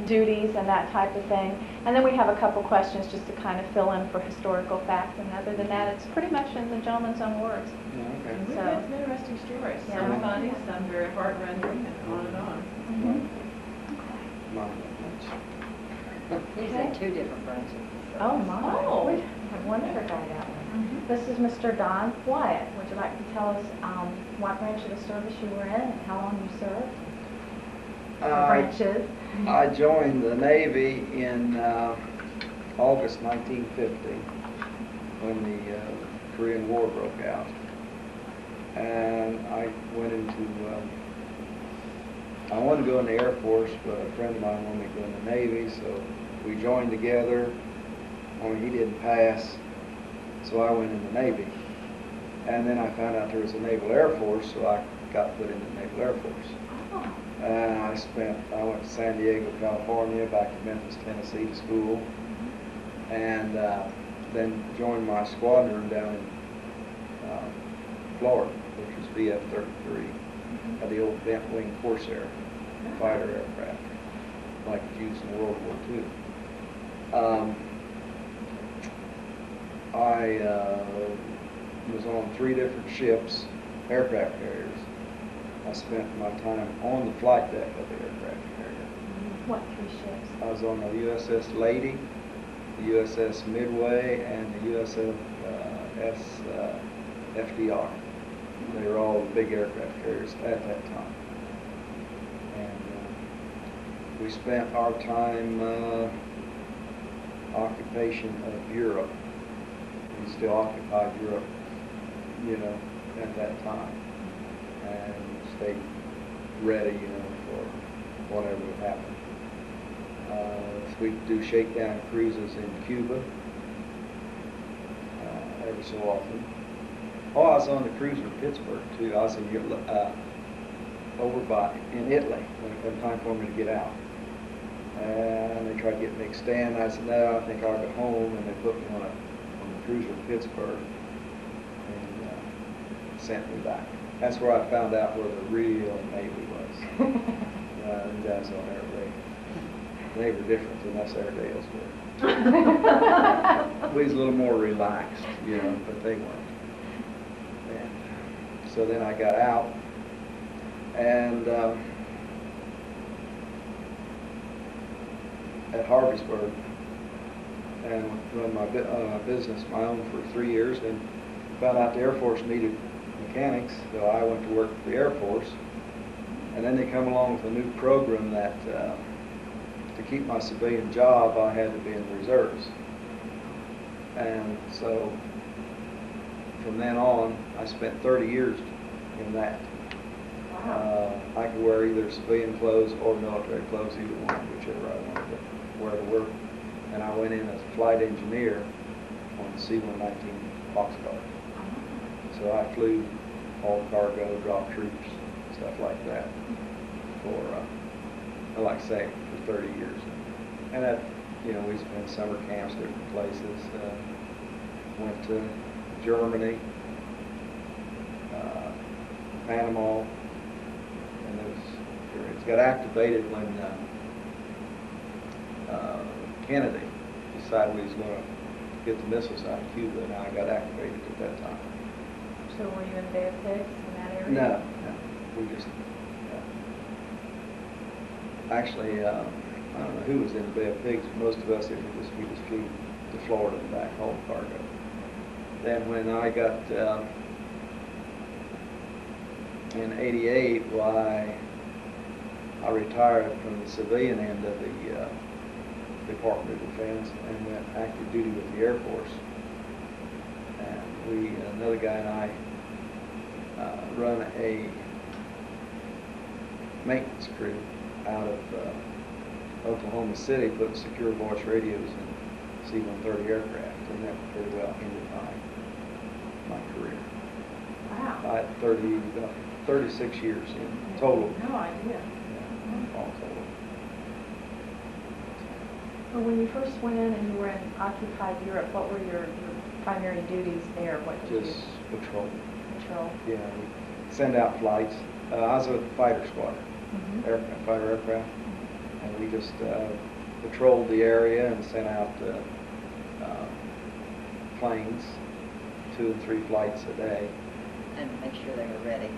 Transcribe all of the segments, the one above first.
duties and that type of thing. And then we have a couple questions just to kind of fill in for historical facts. And other than that, it's pretty much in the gentleman's own words. Okay. We've had some interesting stories. Yeah. Some funny, some very heart-rending, and on and on. He's in two different branches. Oh, my. Oh. We have one for guy that way. This is Mr. Don Wyatt. Would you like to tell us what branch of the service you were in and how long you served? Branches. I joined the Navy in August 1950 when the Korean War broke out. And I went into, I wanted to go in the Air Force, but a friend of mine wanted me to go in the Navy, so we joined together. Only he didn't pass, so I went in the Navy. And then I found out there was a Naval Air Force, so I got put in the Naval Air Force. Oh. And I went to San Diego, California, back to Memphis, Tennessee to school, and then joined my squadron down in Florida, which was VF-33, at the old bent wing Corsair fighter aircraft, like it's used in World War II. I was on 3 different ships, aircraft carriers. I spent my time on the flight deck of the aircraft carrier. What 3 ships? I was on the USS Lady, the USS Midway, and the USS FDR. They were all the big aircraft carriers at that time. And we spent our time occupation of Europe. We still occupied Europe, you know, at that time. And stayed ready, you know, for whatever would happen. We do shakedown cruises in Cuba every so often. Oh, I was on the cruiser Pittsburgh too. I was in in Italy when it came time for me to get out. And they tried to get me extended. I said, no, I think I'll go home. And they put me on the cruiser Pittsburgh and sent me back. That's where I found out where the real Navy was. And guys on there, they were different than us Airedales were. We was a little more relaxed, you know, but they weren't. And so then I got out, and at Harveysburg, and run my business, my own, for 3 years, and found out the Air Force needed mechanics, so I went to work for the Air Force. And then they come along with a new program that to keep my civilian job, I had to be in the reserves. And so from then on, I spent 30 years in that. Wow. I could wear either civilian clothes or military clothes, either one, whichever I wanted to wear to work. And I went in as a flight engineer on the C-119 Boxcar. So I flew all cargo, drop troops, stuff like that for, like I say, for 30 years. And that, you know, we spent summer camps, different places. Went to Germany, Panama, and those periods. Got activated when Kennedy decided we was going to get the missiles out of Cuba, and I got activated at that time. So were you in Bay of Pigs in that area? No. We just, actually, I don't know who was in the Bay of Pigs. Most of us, we just flew to Florida and back home cargo. Then when I got, in '88, why I retired from the civilian end of the Department of Defense and went active duty with the Air Force. And another guy and I, run a maintenance crew out of Oklahoma City, putting secure voice radios in C-130 aircraft, and that pretty well ended my career. Wow. I had 36 years in total. No idea. Yeah, all total. Well, when you first went in and you were in occupied Europe, what were your primary duties there? What did Just you patrol. patrol? Yeah, we send out flights. I was with the fighter squadron. fighter aircraft. And we just patrolled the area and sent out planes, 2 and 3 flights a day. And make sure they were ready.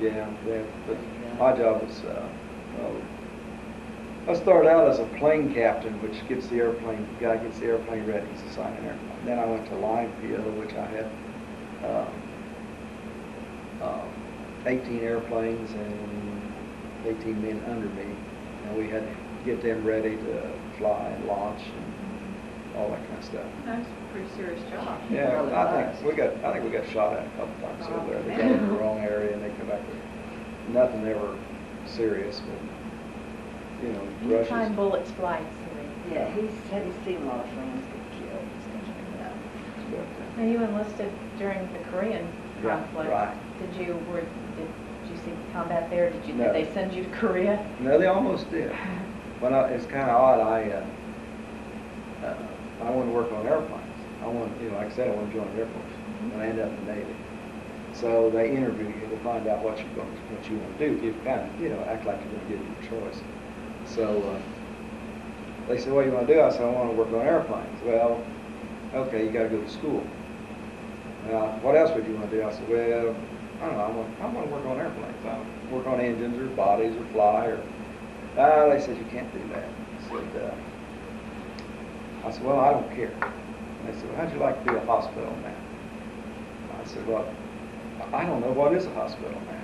Yeah, but my job was, I started out as a plane captain, which gets the airplane ready. He's assigned an airplane. Then I went to line PO, which I had 18 airplanes and 18 men under me, and we had to get them ready to fly and launch and all that kind of stuff. That's a pretty serious job. Yeah, Really I was. think we got shot at a couple times over there. They Oh, got in the man. wrong area and they come back with nothing ever serious, but You find Russia's. bullets fly silly. Yeah, he said he's seen a lot of friends get killed and stuff like that. Now, you enlisted during the Korean Yeah, conflict. right. Did you see combat there? Did No. they send you to Korea? No, they almost did. It's kind of odd. I want to work on airplanes. I want, like I said, I want to join the Air Force, and I end up in the Navy. So they interview you to find out what you want to do. You kind of, act like you're going to give you your choice. So they said, "What do you want to do?" I said, "I want to work on airplanes." Well, okay, you got to go to school. What else would you want to do? I said, "Well, I don't know. I want to work on airplanes. I want to work on engines or bodies or fly or." They said, "You can't do that." I said, "Well, I don't care." And they said, "Well, how'd you like to be a hospital man?" I said, "Well, I don't know what is a hospital man."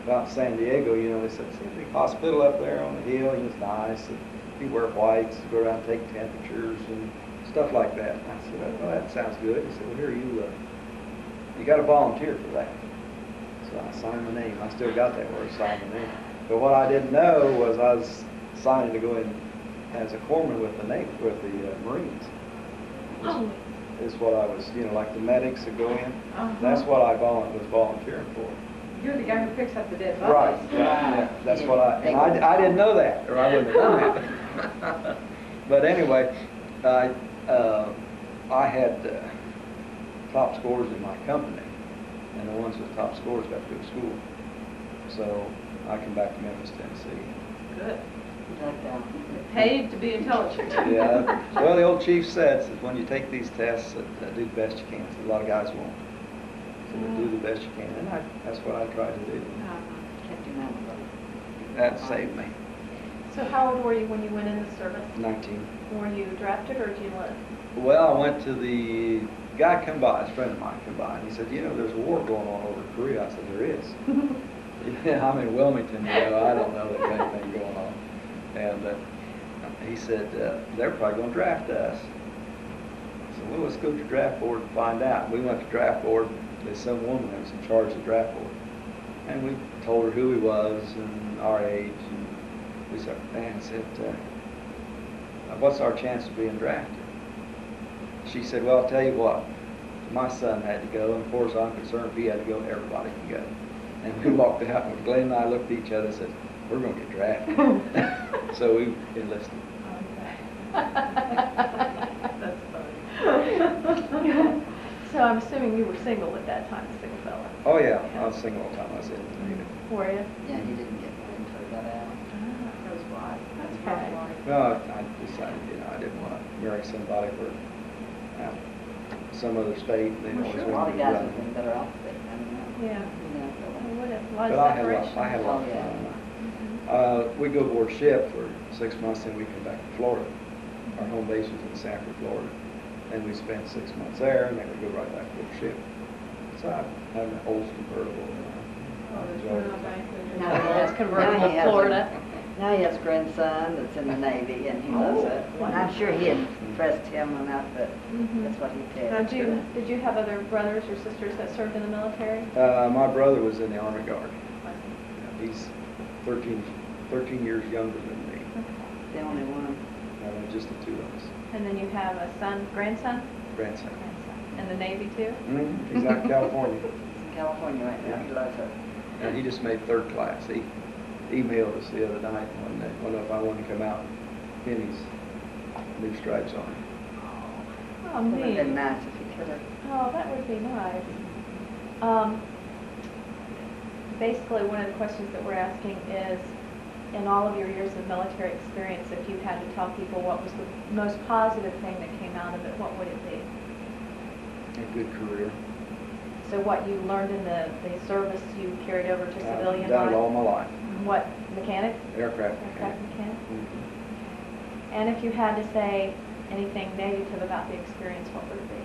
About San Diego, they said, "See a big hospital up there on the hill, and it's nice. And you wear whites, go around and take temperatures and stuff like that." And I said, "Well, that sounds good." He said, "Well, here, you got to volunteer for that." So I signed my name. I still got that where I signed my name. But what I didn't know was I was signing to go in as a corpsman with the Navy, with the Marines. Oh. Is what I was, like the medics that go in. Uh-huh. That's what I was volunteering for. You're the guy who picks up the dead Right. bodies. Yeah, that's what I didn't know that, or I wouldn't have done that. But anyway, I had top scores in my company, and the ones with top scores got to go to school. So I come back to Memphis, Tennessee. Good. Like that. Paid to be intelligent. Yeah. Well, the old chief said when you take these tests, do the best you can. So a lot of guys won't. So do the best you can, and that's what I tried to do. Kept him out of the- That saved me. So how old were you when you went in the service? 19. Were you drafted or did you live? Well, I went to the guy come by, a friend of mine come by, and he said, "There's a war going on over in Korea." I said, "There is." Yeah, I'm in Wilmington, I don't know there's anything going on. And he said, "They're probably going to draft us." I said, "Well, let's go to the draft board and find out." We went to draft board. There's some woman that was in charge of the draft board. And we told her who he was and our age. And we said, "What's our chance of being drafted?" She said, "Well, I'll tell you what. My son had to go, and as far as I'm concerned, if he had to go, everybody can go." And we walked out, and Glenn and I looked at each other and said, "We're going to get drafted." So we enlisted. That's funny. So I'm assuming you were single at that time, a single fella. Oh, yeah. I was single all the time I was in the Navy. Were you? Yeah, he didn't get until he got out. That was why. That's Okay. probably why. Well, I decided, I didn't want to marry somebody for some other state. They I'm always sure a lot wanted of to guys run. would have been better off if they done that. Yeah. You know, What a lot But of I separation. had a lot of Oh, yeah. fun. We go aboard ship for 6 months, then we come back to Florida. Our home base was in Sanford, Florida. And we spent 6 months there, and then we go right back to the ship. So I have an old convertible. Oh, I there's enjoyed one out it. back there. Now he has- Convertible now he has a- Florida. Now he has a grandson that's in the Navy, and he loves it. And I'm sure he impressed him enough that Mhm. that's what he did. Now, did you have other brothers or sisters that served in the military? My brother was in the Army Guard. He's 13 years younger than me. The only one. Just the two of us. And then you have a grandson? Grandson. In the Navy too? He's out in California. He's in California right now. He loves it. And he just made 3rd class. He emailed us the other night when if I wanted to come out and pin his new stripes on him. Oh, It would have neat. been nice if he could have. Oh, that would be nice. Basically, one of the questions that we're asking is, in all of your years of military experience, if you had to tell people what was the most positive thing that came out of it, what would it be? A good career. So what you learned in the service, you carried over to civilian I've done it all life? my life. What, mechanic? Aircraft Aircraft mechanic. mechanic? Mhm. And if you had to say anything negative about the experience, what would it be?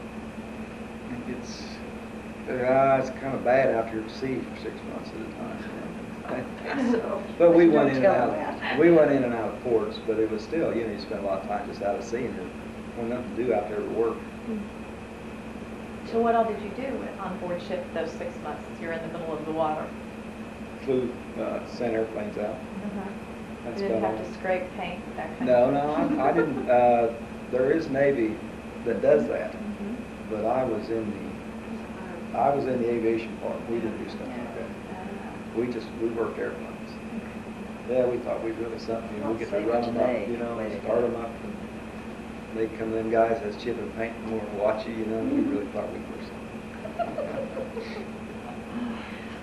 It's kind of bad out here at sea for 6 months at a time. So, But we don't went in and tell out. that. We went in and out of ports, but it was still, you know, you spend a lot of time just out at sea, and there was nothing to do out there but work. So what all did you do on board ship those 6 months since you're in the middle of the water? Flew, sent airplanes out. You That's didn't about have all. to scrape paint, that kind No, of no, thing? I didn't. There is Navy that does that, Mhm. but I was in the aviation part. We didn't do stuff like that. We worked airplanes. Yeah, we thought we'd really something. You know, we get to Safer run them today, up, you know, way to start go. them up, and they'd come in guys that's chipping paint more and watch you, you know, and we really thought we were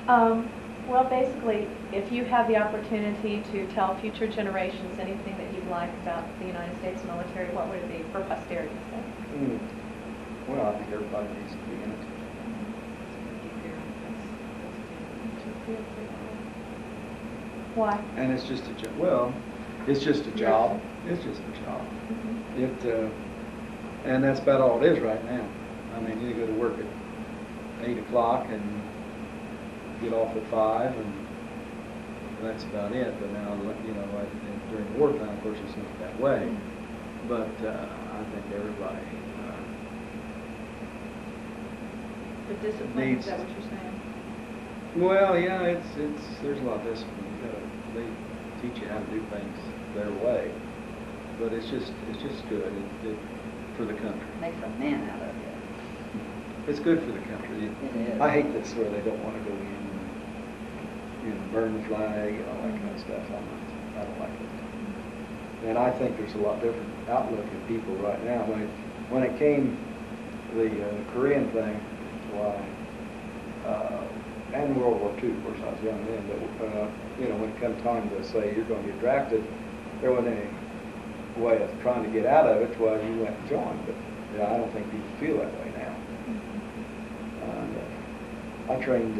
something. Well, basically, if you had the opportunity to tell future generations anything that you'd like about the United States military, what would it be for posterity? Mm. Well, I think everybody needs to be in it. Why? And it's just a job. Well, it's just a job. It's just a job. Mhm. And that's about all it is right now. I mean, you go to work at 8 o'clock and get off at 5, and that's about it. But now, you know, during wartime, of course, it's not that way. But I think everybody The discipline, Needs- is that what you're saying? well, yeah, there's a lot of discipline. They teach you how to do things their way, but it's just good for the country. Makes a man out of you. It's good for the country. It is. I hate this where they don't want to go in and, you know, burn the flag and all that kind of stuff. I don't like it. And I think there's a lot different outlook in people right now. When it came the Korean thing, why, and World War II, of course, I was young then, but you know, when it come time to say you're going to get drafted, there wasn't any way of trying to get out of it. That's why you went and joined. But yeah, I don't think people feel that way now. I trained.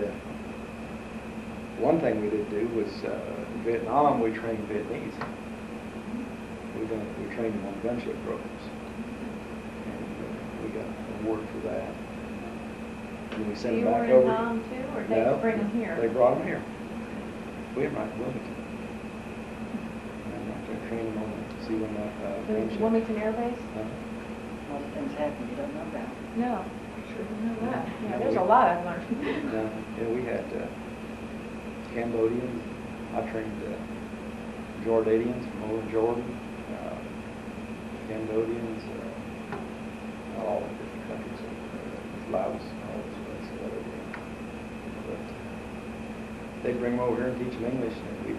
One thing we did do was in Vietnam. We trained Vietnamese. We trained them on gunship programs, and we got an award for that. And we So sent you them were back in over. Nam too, or they No, bring them here? They brought them here. We had right in Wilmington. And right there training them on the C-1 gunship. Wilmington Air Base? Most things happen you don't know about. No. Sure didn't know that. Yeah, there's a lot I've learned. Yeah, we had Cambodians. I trained Jordanians from over in Jordan, Cambodians, all the different countries, Laos, all those places. But they bring them over here and teach them English, and we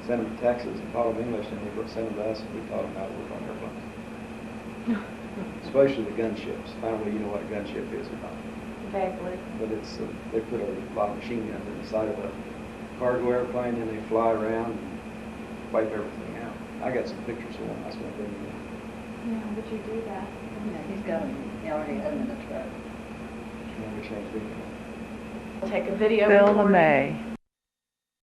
send them to Texas and taught them English, and they send them to us, and we taught them how to work on airplanes. Especially the gunships. I don't know if you know what a gunship is or not. Vaguely. But it's, they put a lot of machine guns in the side of a cargo airplane, and they fly around and wipe everything out. I got some pictures of one. I was going to bring them in. Yeah, would you do that? Yeah, he's got them, he already had them in the truck. Never changed anything. Take a video Bill recording. LeMay.